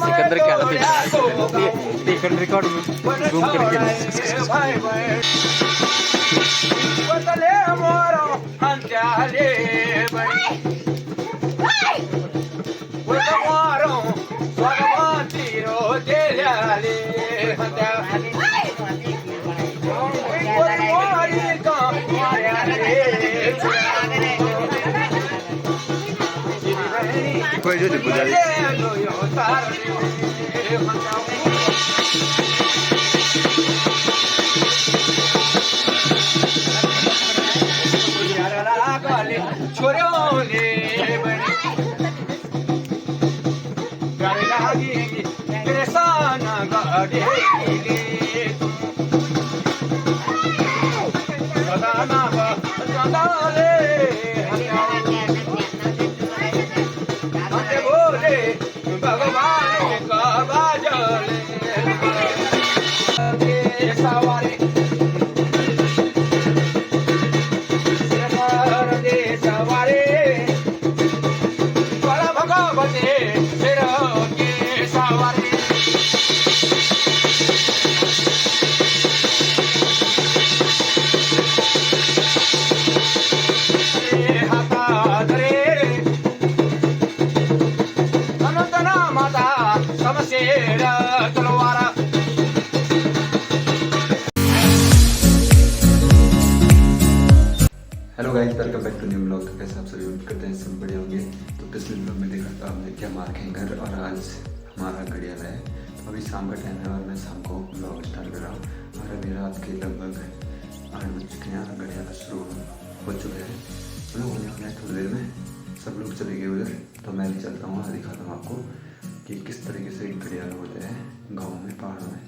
सिकंदर क्या देखकर रिकॉर्ड में जूम करके कोई जो पुजारी hello guys, welcome back to new blog. तो कैसे आप सभी उम्मीद करते हैं सब बढ़िया होंगे। तो पिछले ब्लॉग में देखा था हमने क्या मार के घर, और आज हमारा घड़ियाल है। तो अभी शाम का टाइम है और मैं शाम को ब्लॉग स्टार्ट कर रहा हूँ। और अभी रात के लगभग 8 बज चुके हैं। घड़ियाल शुरू हो चुके हैं, मतलब होने वाला है थोड़ी देर में। सब लोग चले गए उधर, तो मैं भी चलता हूँ और दिखाता हूँ आपको कि किस तरीके से घड़ियाल होते हैं गाँव में, पहाड़ों में।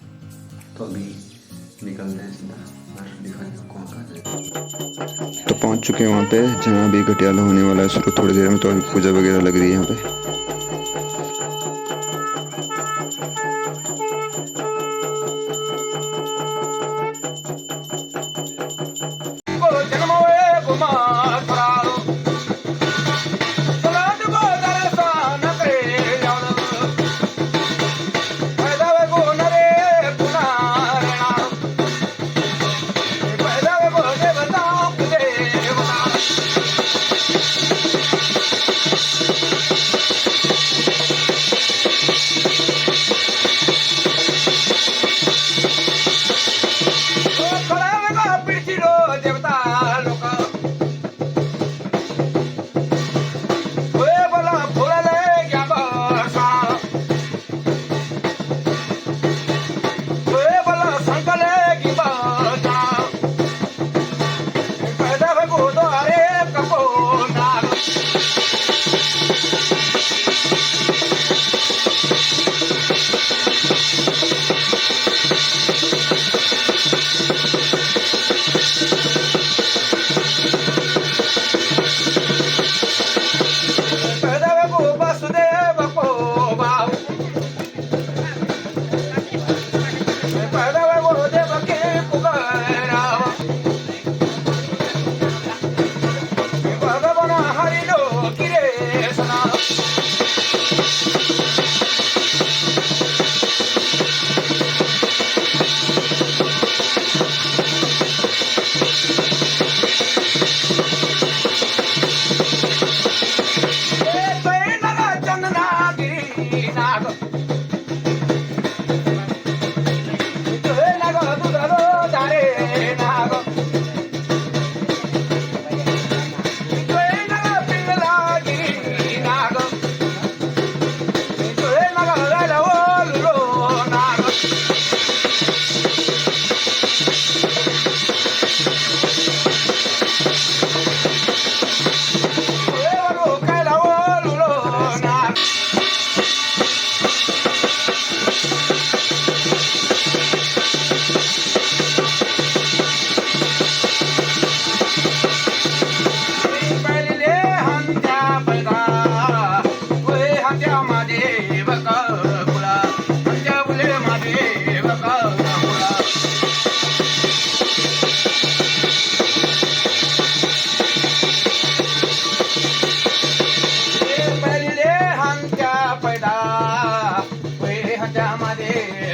तो अभी निकलते हैं सीधा और दिखाएंगे कौन कहाँ। तो पहुंच चुके हैं वहाँ पे जहाँ भी घटियाला होने वाला है शुरू थोड़ी देर में। तो अभी पूजा वगैरह लग रही है यहाँ पे।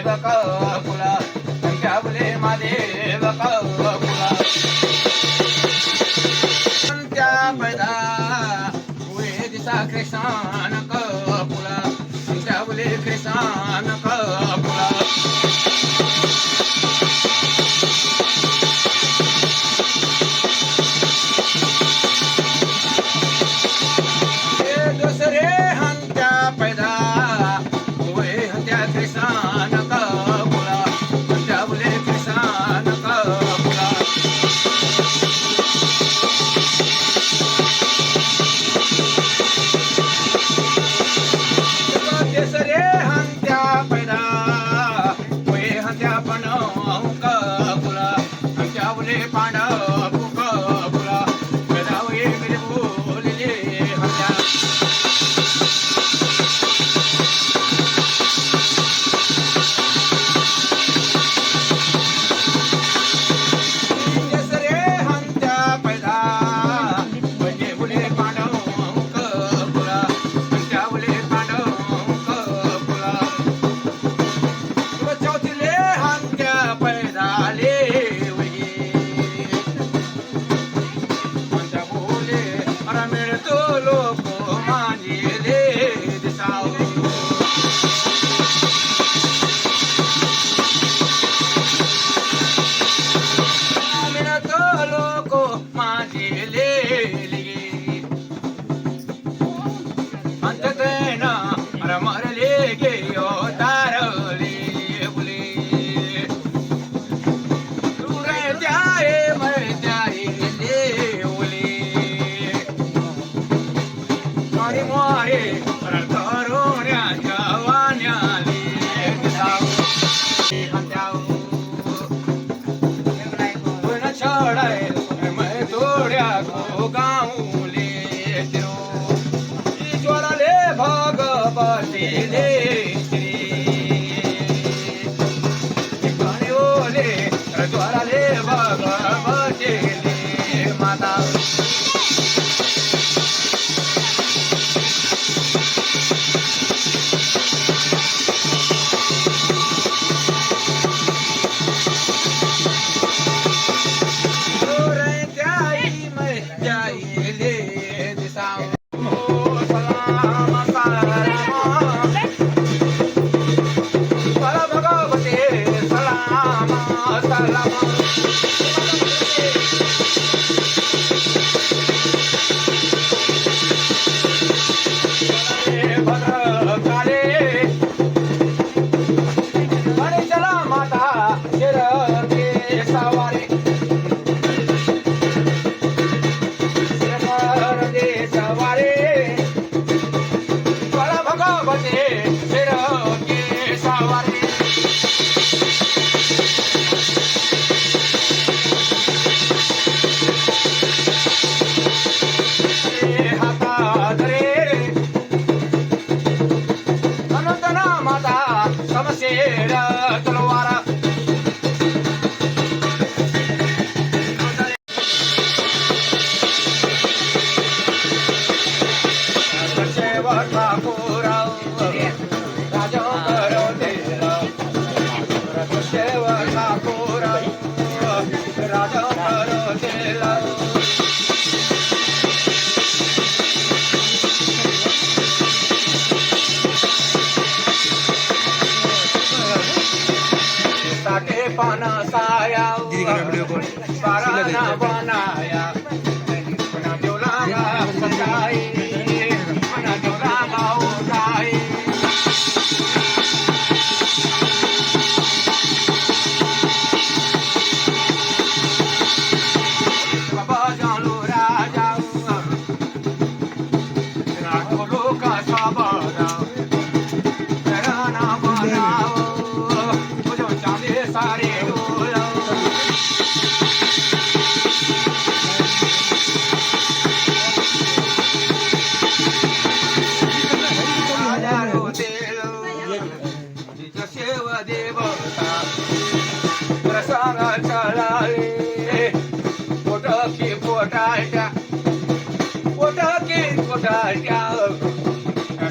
कुला त्याबले महादेव कुला त्या पैदा वे दिसा कृष्ण कुला त्याबले कृष्ण कुला दुसरे हंत्या पैदा वे हंत्या कृष्ण कुला त्याबले कृष्ण कुला तिसरे हंत्या पैदा वे हंत्या पण कुला त्याबले पांडव कुला पैदा वे मेरे बोलले हंत्या तिसरे हंत्या पैदा म्हणजे बोले पांडव कुला त्याबले पांडव कुला चौथीले हंत्या पैदाले म्हणत्या बोले अरे मिळतो लोक मांजिले दिसाव मिळतो लोक मांजिले अंततेन अरे मरले गेयो तारले बुले तुरे त्याये मरे त्याये ले उले मारी मारे अरे तरुण्याच्या वाण्याले दिसाव हंत्याव पण छडाय मैं तोड्या गो गाऊले तिरो ईश्वराले भगवतीले ओले ज्वराले भगवतीले माता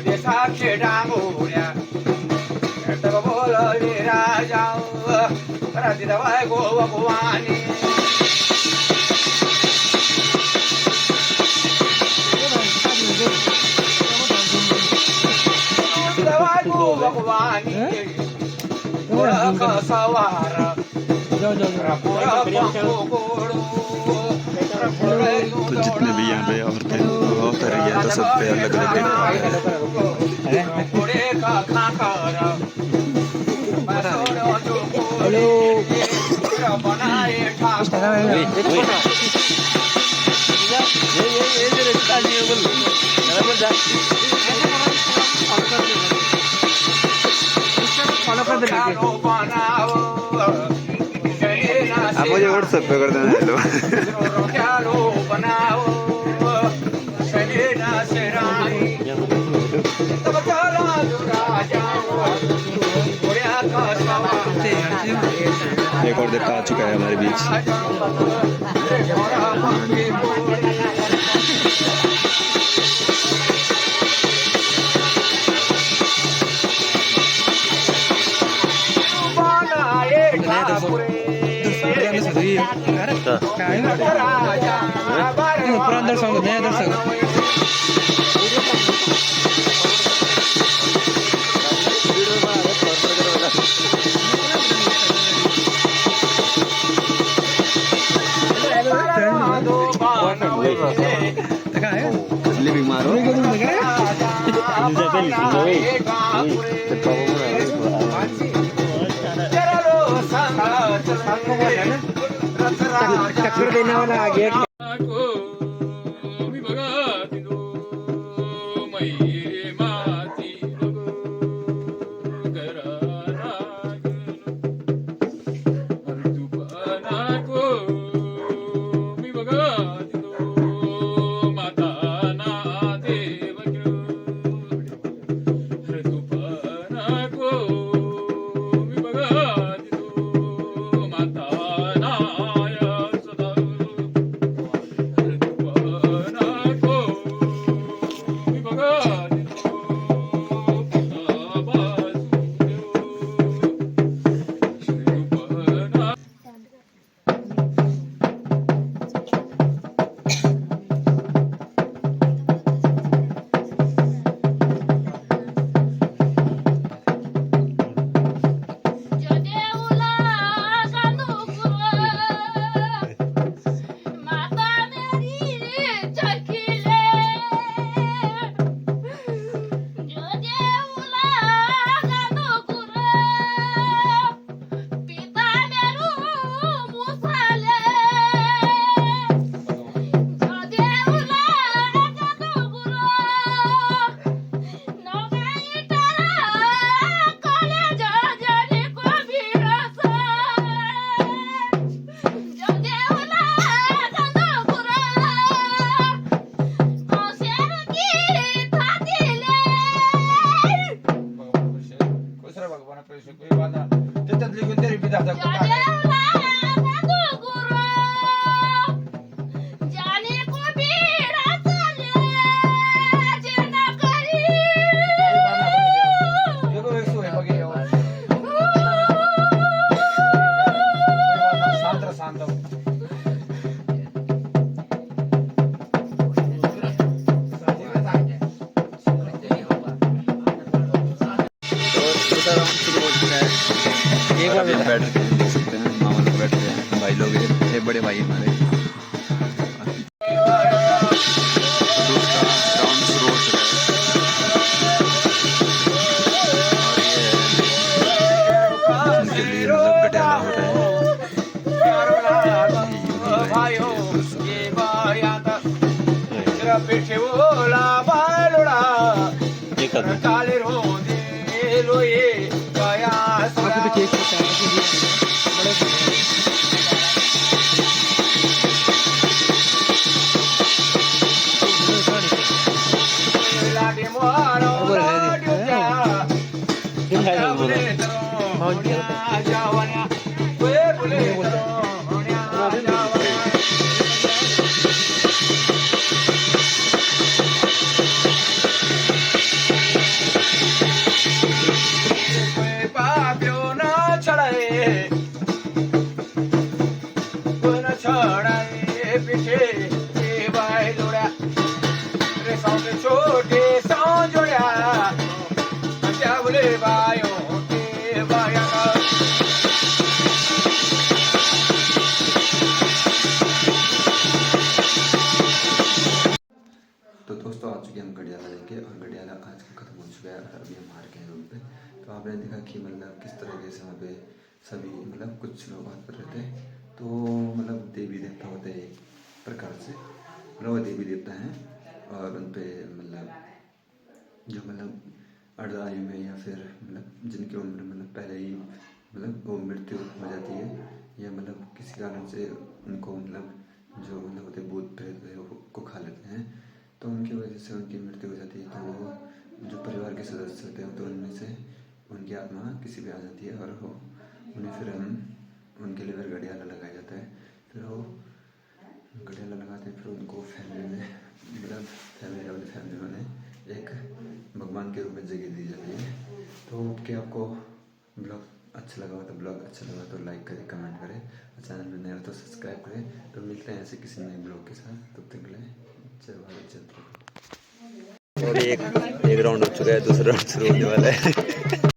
देशा खेडा मोऱ्या बोलले दिदवाय गो भगवानी दिदवाय गो भगवानी ओळख सवार पूरा पंखो गोड़ो तो जितने भी यहाँ पे औरतें वॉक कर रही है तो सब पे अलग अलग घोड़े का खाकर बनाए आप मुझे व्हाट्सएप पे कर देना हेलो बनाओ शरीना से रानी तब चला राजा एक और देखा आ चुका है हमारे बीच पुराण दर्शक नयाँ दर्शक लिविंग मारो टक्कर देने वाला आ गया बैठ के देख सकते हैं मामा लोग बैठ गए हैं भाई लोग ये बड़े भाई हमारे उनके लिए मतलब गठियाला हो रहा है काले रोंदे लोए गया रे सौंगे छोटे सौ जोड़ा क्या बोले भाइयों के भाया का तो दोस्तों आ चुके हम गढ़ियाला लेके, और गढ़ियाला आज का खत्म हो चुका है और अभी हम हार गए रूम पे। तो आपने देखा कि मतलब किस तरीके से वहाँ पे सभी मतलब कुछ लोग बात कर रहे थे। तो मतलब देवी देवता होते हैं एक प्रकार से, मतलब वो देवी देवता हैं और उन पे मतलब जो मतलब अर्ध आयु में या फिर मतलब जिनकी उम्र मतलब पहले ही मतलब वो मृत्यु हो जाती है या मतलब किसी कारण से उनको मतलब जो मतलब होते भूत प्रेत है वो को खा लेते हैं, तो उनकी वजह से उनकी मृत्यु हो जाती है। तो वो जो परिवार के सदस्य होते हैं तो उनमें से उनकी आत्मा किसी पे आ जाती है और वो उन्हें फिर हम उनके लिए फिर गढ़ियाला लगाया जाता है। फिर वो गढ़ियाला लगाते हैं, फिर उनको फैमिली में मतलब फैमिली में एक भगवान के रूप में जगह दी जाती है। तो कि आपको ब्लॉग अच्छा लगा हो तो लाइक करें, कमेंट करें, और चैनल में नया हो तो सब्सक्राइब करें। तो मिलते हैं ऐसे किसी नए ब्लॉग के साथ, तब तक के लिए जय भारत जय भारत। और एक राउंड हो चुका है, दूसरा राउंड शुरू होने वाला है।